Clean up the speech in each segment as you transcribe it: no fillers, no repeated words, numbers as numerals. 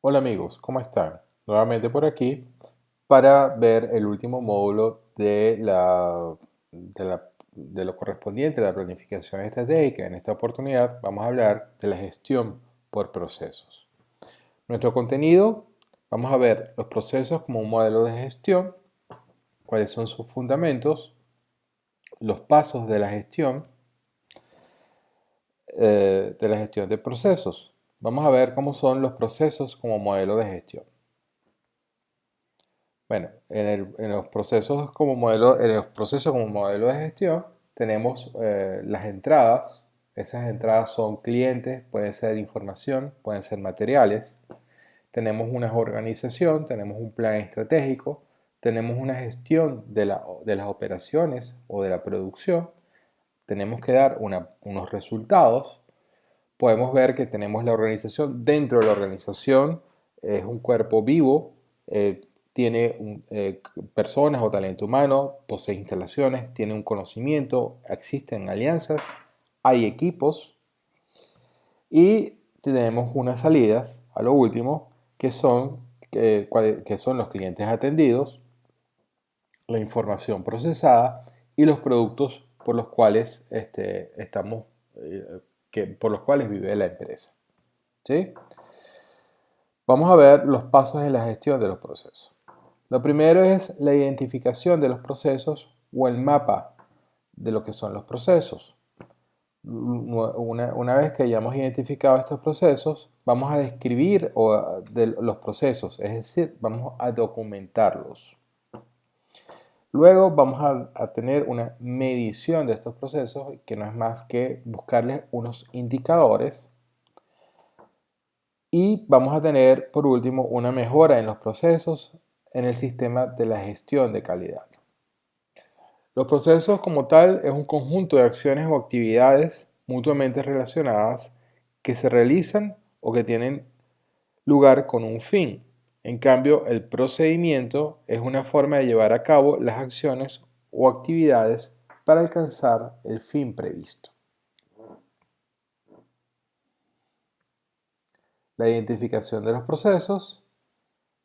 Hola amigos, ¿cómo están? Nuevamente por aquí para ver el último módulo de lo correspondiente a la planificación estratégica. En esta oportunidad vamos a hablar de la gestión por procesos. Nuestro contenido, vamos a ver los procesos como un modelo de gestión, cuáles son sus fundamentos, los pasos de la gestión de procesos. Vamos a ver cómo son los procesos como modelo de gestión. Bueno, en los procesos como modelo de gestión tenemos las entradas. Esas entradas son clientes, pueden ser información, pueden ser materiales. Tenemos una organización, tenemos un plan estratégico, tenemos una gestión de las operaciones o de la producción. Tenemos que dar unos resultados. Podemos ver que tenemos la organización. Dentro de la organización es un cuerpo vivo, tiene personas o talento humano, posee instalaciones, tiene un conocimiento, existen alianzas, hay equipos y tenemos unas salidas a lo último que son los clientes atendidos, la información procesada y los productos por los cuales por los cuales vive la empresa. ¿Sí? Vamos a ver los pasos en la gestión de los procesos. Lo primero es la identificación de los procesos o el mapa de lo que son los procesos. Una vez que hayamos identificado estos procesos, vamos a describir los procesos, es decir, vamos a documentarlos. Luego vamos a tener una medición de estos procesos, que no es más que buscarles unos indicadores. Y vamos a tener, por último, una mejora en los procesos en el sistema de la gestión de calidad. Los procesos como tal es un conjunto de acciones o actividades mutuamente relacionadas que se realizan o que tienen lugar con un fin. En cambio, el procedimiento es una forma de llevar a cabo las acciones o actividades para alcanzar el fin previsto. La identificación de los procesos.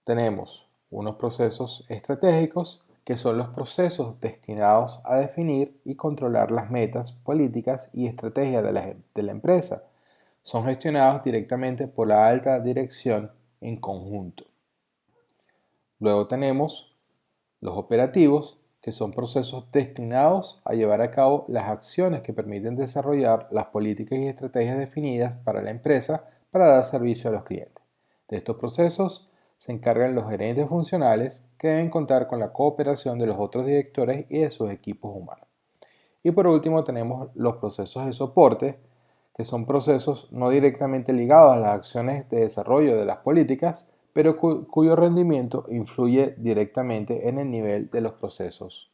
Tenemos unos procesos estratégicos, que son los procesos destinados a definir y controlar las metas, políticas y estrategias de la empresa. Son gestionados directamente por la alta dirección en conjunto. Luego tenemos los operativos, que son procesos destinados a llevar a cabo las acciones que permiten desarrollar las políticas y estrategias definidas para la empresa para dar servicio a los clientes. De estos procesos se encargan los gerentes funcionales, que deben contar con la cooperación de los otros directores y de sus equipos humanos. Y por último tenemos los procesos de soporte, que son procesos no directamente ligados a las acciones de desarrollo de las políticas, pero cuyo rendimiento influye directamente en el nivel de los procesos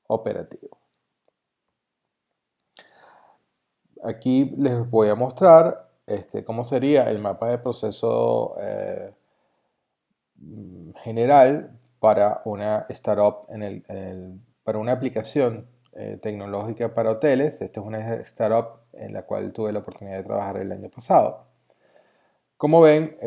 operativos. Aquí les voy a mostrar cómo sería el mapa de proceso general para una startup, para una aplicación tecnológica para hoteles. Esta es una startup en la cual tuve la oportunidad de trabajar el año pasado. Como ven,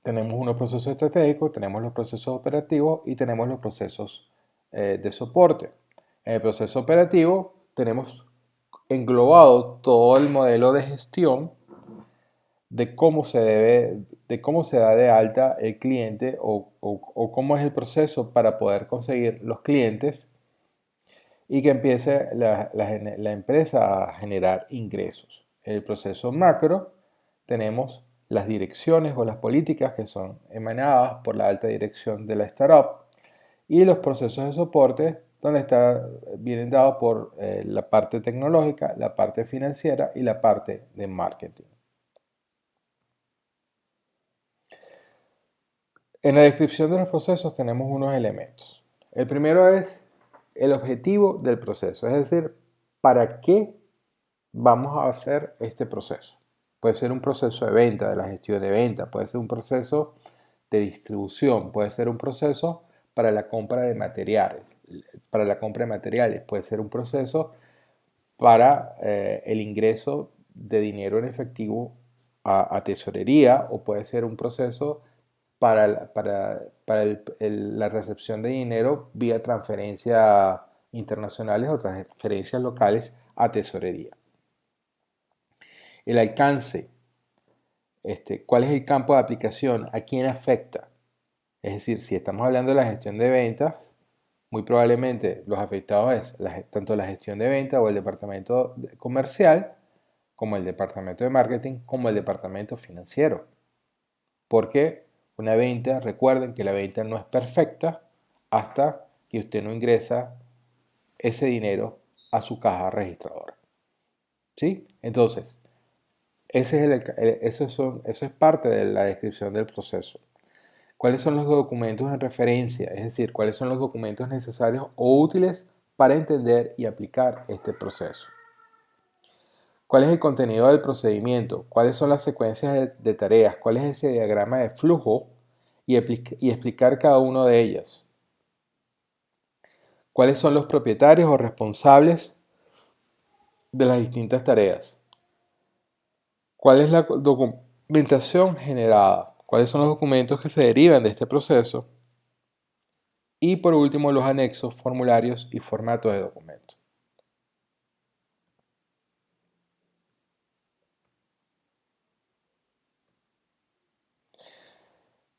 tenemos unos procesos estratégicos, tenemos los procesos operativos y tenemos los procesos de soporte. En el proceso operativo tenemos englobado todo el modelo de gestión de cómo se da de alta el cliente o cómo es el proceso para poder conseguir los clientes y que empiece la empresa a generar ingresos. En el proceso macro tenemos las direcciones o las políticas que son emanadas por la alta dirección de la startup y los procesos de soporte donde vienen dados por la parte tecnológica, la parte financiera y la parte de marketing. En la descripción de los procesos tenemos unos elementos. El primero es el objetivo del proceso, es decir, ¿para qué vamos a hacer este proceso? Puede ser un proceso de venta, de la gestión de venta, puede ser un proceso de distribución, puede ser un proceso para la compra de materiales, puede ser un proceso para el ingreso de dinero en efectivo a tesorería o puede ser un proceso para la recepción de dinero vía transferencias internacionales o transferencias locales a tesorería. El alcance, ¿cuál es el campo de aplicación? ¿A quién afecta? Es decir, si estamos hablando de la gestión de ventas, muy probablemente los afectados es tanto la gestión de ventas o el departamento comercial, como el departamento de marketing, como el departamento financiero. Porque una venta, recuerden que la venta no es perfecta hasta que usted no ingresa ese dinero a su caja registradora. ¿Sí? Entonces, eso es parte de la descripción del proceso. ¿Cuáles son los documentos en referencia? Es decir, ¿cuáles son los documentos necesarios o útiles para entender y aplicar este proceso? ¿Cuál es el contenido del procedimiento? ¿Cuáles son las secuencias de tareas? ¿Cuál es ese diagrama de flujo? Y explicar cada uno de ellas. ¿Cuáles son los propietarios o responsables de las distintas tareas? ¿Cuál es la documentación generada? ¿Cuáles son los documentos que se derivan de este proceso? Y por último, los anexos, formularios y formatos de documentos.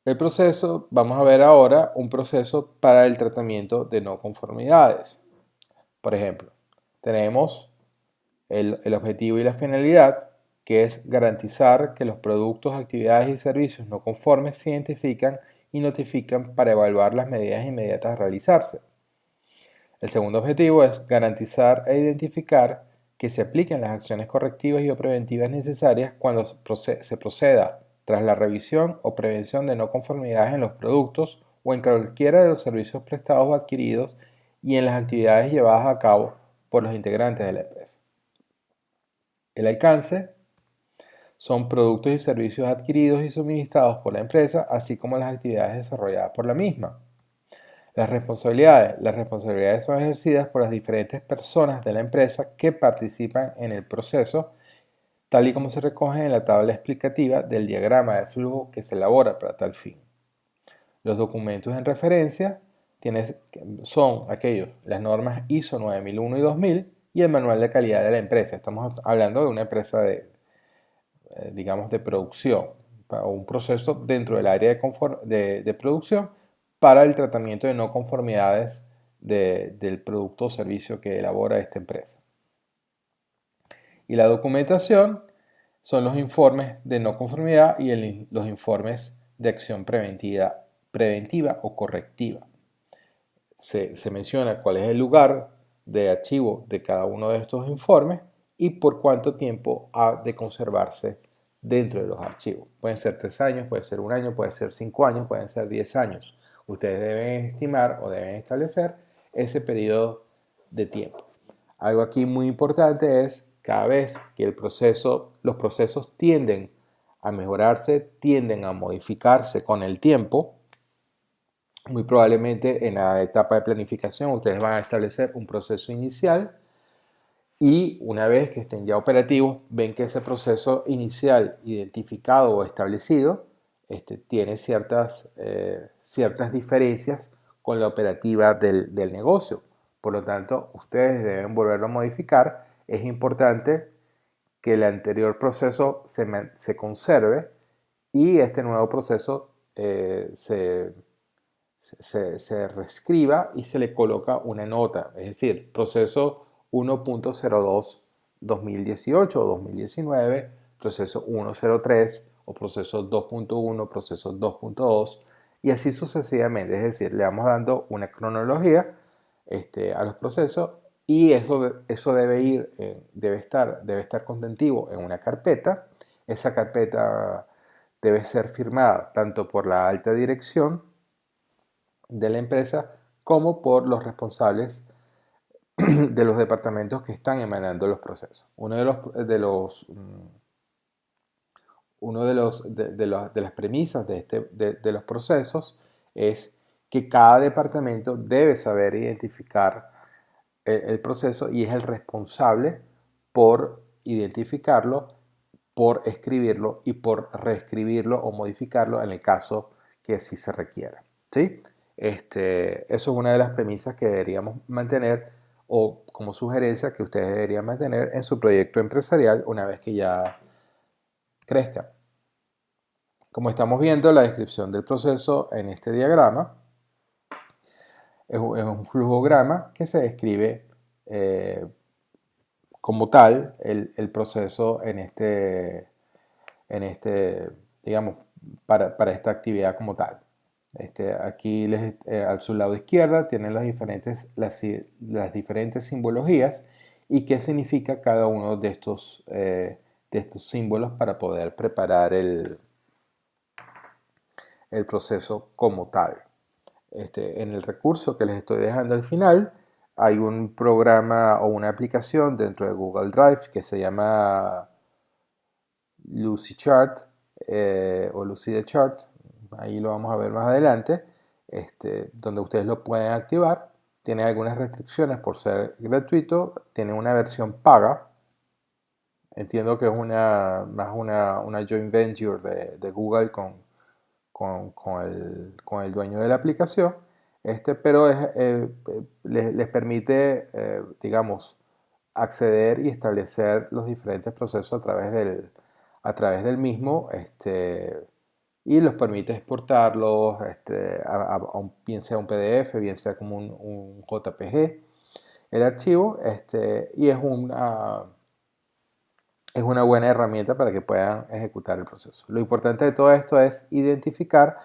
El proceso, vamos a ver ahora un proceso para el tratamiento de no conformidades. Por ejemplo, tenemos el objetivo y la finalidad, que es garantizar que los productos, actividades y servicios no conformes se identifican y notifican para evaluar las medidas inmediatas a realizarse. El segundo objetivo es garantizar e identificar que se apliquen las acciones correctivas y o preventivas necesarias cuando se proceda tras la revisión o prevención de no conformidades en los productos o en cualquiera de los servicios prestados o adquiridos y en las actividades llevadas a cabo por los integrantes de la empresa. El alcance son productos y servicios adquiridos y suministrados por la empresa, así como las actividades desarrolladas por la misma. Las responsabilidades son ejercidas por las diferentes personas de la empresa que participan en el proceso, tal y como se recoge en la tabla explicativa del diagrama de flujo que se elabora para tal fin. Los documentos en referencia son las normas ISO 9001 y 2000 y el manual de calidad de la empresa. Estamos hablando de una empresa digamos, de producción, o un proceso dentro del área de producción para el tratamiento de no conformidades del producto o servicio que elabora esta empresa. Y la documentación son los informes de no conformidad y los informes de acción preventiva o correctiva. Se menciona cuál es el lugar de archivo de cada uno de estos informes y por cuánto tiempo ha de conservarse dentro de los archivos. Pueden ser 3 años, puede ser 1 año, puede ser 5 años, pueden ser 10 años. Ustedes deben estimar o deben establecer ese periodo de tiempo. Algo aquí muy importante es cada vez que los procesos tienden a mejorarse, tienden a modificarse con el tiempo. Muy probablemente en la etapa de planificación ustedes van a establecer un proceso inicial y una vez que estén ya operativos, ven que ese proceso inicial identificado o establecido tiene ciertas diferencias con la operativa del negocio. Por lo tanto, ustedes deben volverlo a modificar. Es importante que el anterior proceso se conserve y este nuevo proceso se reescriba y se le coloca una nota, es decir, proceso 1.02 2018 o 2019, proceso 1.03 o proceso 2.1, proceso 2.2 y así sucesivamente, es decir, le vamos dando una cronología a los procesos y eso debe estar contentivo en una carpeta. Esa carpeta debe ser firmada tanto por la alta dirección de la empresa como por los responsables de los departamentos que están emanando los procesos. Una de las premisas de los procesos es que cada departamento debe saber identificar el proceso y es el responsable por identificarlo por escribirlo y por reescribirlo o modificarlo en el caso que sí se requiera, ¿sí? Eso es una de las premisas que deberíamos mantener o como sugerencia que ustedes deberían mantener en su proyecto empresarial una vez que ya crezca. Como estamos viendo, la descripción del proceso en este diagrama es un flujograma que se describe como tal el proceso digamos, para esta actividad como tal. Aquí a su lado izquierda tienen las diferentes simbologías y qué significa cada uno de estos símbolos para poder preparar el proceso como tal. En el recurso que les estoy dejando al final hay un programa o una aplicación dentro de Google Drive que se llama Lucidchart o Lucidchart. Ahí lo vamos a ver más adelante, donde ustedes lo pueden activar. Tiene algunas restricciones por ser gratuito, tiene una versión paga. Entiendo que es más una joint venture de Google con el dueño de la aplicación, pero les permite, digamos, acceder y establecer los diferentes procesos a través del mismo, y los permite exportarlos, bien sea un PDF, bien sea como un JPG, el archivo, y es una buena herramienta para que puedan ejecutar el proceso. Lo importante de todo esto es identificar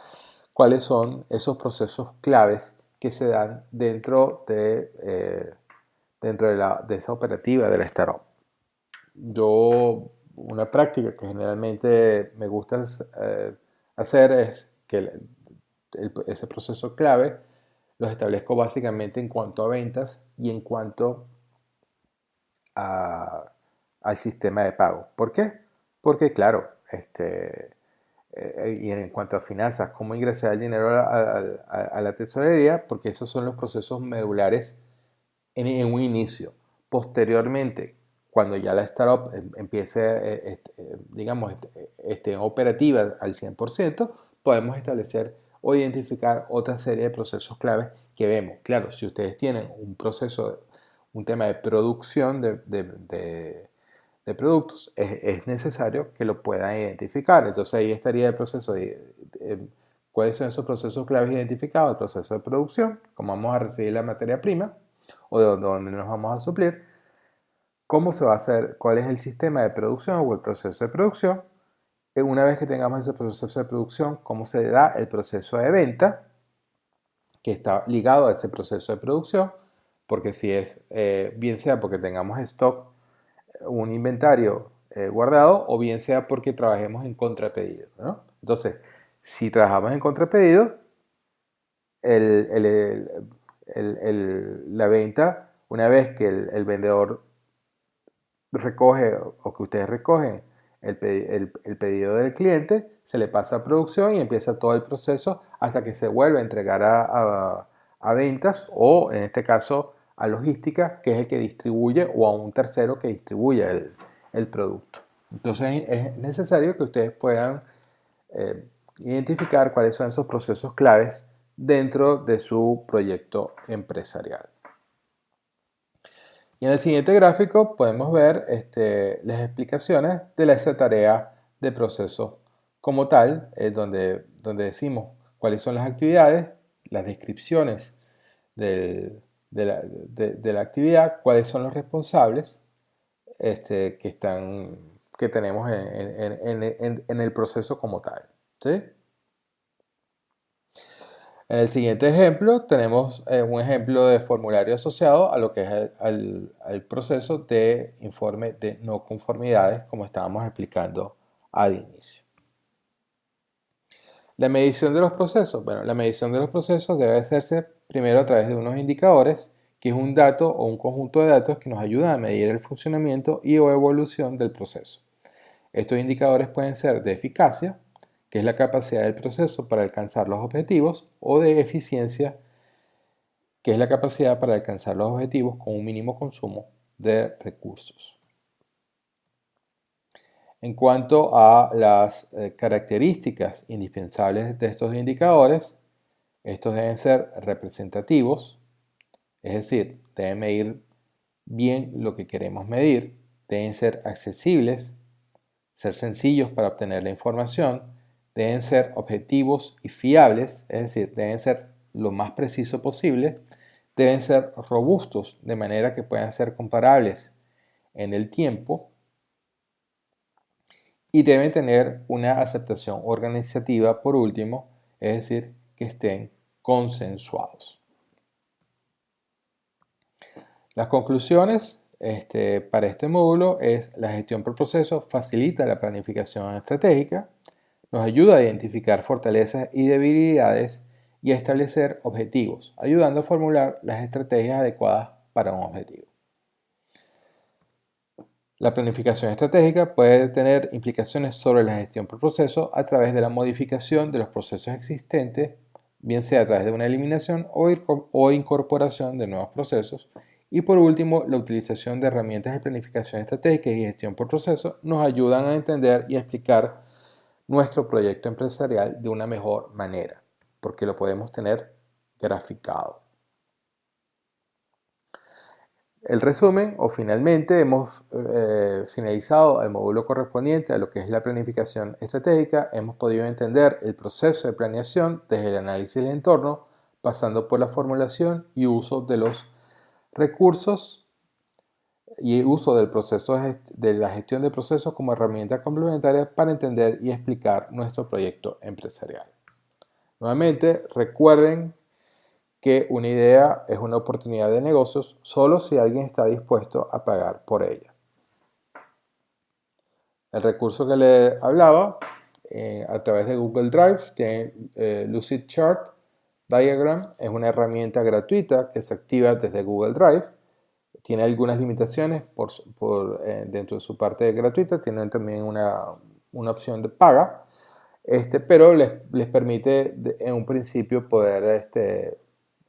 cuáles son esos procesos claves que se dan dentro de esa operativa de la startup. Una práctica que generalmente me gusta hacer es que ese proceso clave los establezco básicamente en cuanto a ventas y en cuanto al sistema de pago. ¿Por qué? Porque claro, y en cuanto a finanzas, cómo ingresar el dinero a la tesorería, porque esos son los procesos medulares en un inicio. Posteriormente, cuando ya la startup empiece, digamos, esté operativa al 100%, podemos establecer o identificar otra serie de procesos claves que vemos. Claro, si ustedes tienen un tema de producción de productos, es necesario que lo puedan identificar. Entonces ahí estaría el proceso ¿cuáles son esos procesos claves identificados? El proceso de producción, cómo vamos a recibir la materia prima o de dónde nos vamos a suplir, cómo se va a hacer, cuál es el sistema de producción o el proceso de producción. Una vez que tengamos ese proceso de producción, cómo se da el proceso de venta, que está ligado a ese proceso de producción, porque si es, bien sea porque tengamos stock, un inventario guardado, o bien sea porque trabajemos en contrapedido, ¿no? Entonces, si trabajamos en contrapedido, la venta, una vez que el vendedor recoge o que ustedes recogen el pedido del cliente, se le pasa a producción y empieza todo el proceso hasta que se vuelve a entregar a ventas o en este caso a logística, que es el que distribuye, o a un tercero que distribuye el producto. Entonces es necesario que ustedes puedan identificar cuáles son esos procesos claves dentro de su proyecto empresarial. Y en el siguiente gráfico podemos ver las explicaciones de esa tarea de proceso como tal, donde decimos cuáles son las actividades, las descripciones de la actividad, cuáles son los responsables que tenemos en el proceso como tal, ¿sí? En el siguiente ejemplo tenemos un ejemplo de formulario asociado a lo que es al proceso de informe de no conformidades, como estábamos explicando al inicio. La medición de los procesos. Bueno, la medición de los procesos debe hacerse primero a través de unos indicadores, que es un dato o un conjunto de datos que nos ayudan a medir el funcionamiento y o evolución del proceso. Estos indicadores pueden ser de eficacia, que es la capacidad del proceso para alcanzar los objetivos, o de eficiencia, que es la capacidad para alcanzar los objetivos con un mínimo consumo de recursos. En cuanto a las características indispensables de estos indicadores, estos deben ser representativos, es decir, deben medir bien lo que queremos medir, deben ser accesibles, ser sencillos para obtener la información, deben ser objetivos y fiables, es decir, deben ser lo más preciso posible, deben ser robustos de manera que puedan ser comparables en el tiempo y deben tener una aceptación organizativa por último, es decir, que estén consensuados. Las conclusiones para este módulo es: la gestión por procesos facilita la planificación estratégica, nos ayuda a identificar fortalezas y debilidades y a establecer objetivos, ayudando a formular las estrategias adecuadas para un objetivo. La planificación estratégica puede tener implicaciones sobre la gestión por proceso a través de la modificación de los procesos existentes, bien sea a través de una eliminación o incorporación de nuevos procesos. Y por último, la utilización de herramientas de planificación estratégica y gestión por proceso nos ayudan a entender y a explicar nuestro proyecto empresarial de una mejor manera, porque lo podemos tener graficado. El resumen, o finalmente, hemos finalizado el módulo correspondiente a lo que es la planificación estratégica. Hemos podido entender el proceso de planeación desde el análisis del entorno, pasando por la formulación y uso de los recursos y uso del proceso de la gestión de procesos como herramienta complementaria para entender y explicar nuestro proyecto empresarial. Nuevamente, recuerden que una idea es una oportunidad de negocios solo si alguien está dispuesto a pagar por ella. El recurso que le hablaba, a través de Google Drive, tiene Lucid Chart Diagram, es una herramienta gratuita que se activa desde Google Drive. Tiene algunas limitaciones dentro de su parte gratuita, tiene también una opción de paga, pero les permite en un principio poder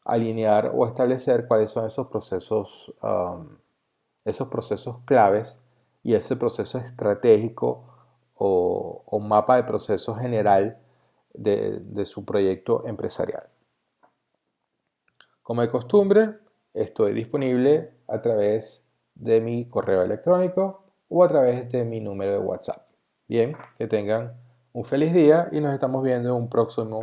alinear o establecer cuáles son esos procesos claves y ese proceso estratégico o mapa de proceso general de su proyecto empresarial. Como de costumbre, estoy disponible a través de mi correo electrónico o a través de mi número de WhatsApp. Bien, que tengan un feliz día y nos estamos viendo en un próximo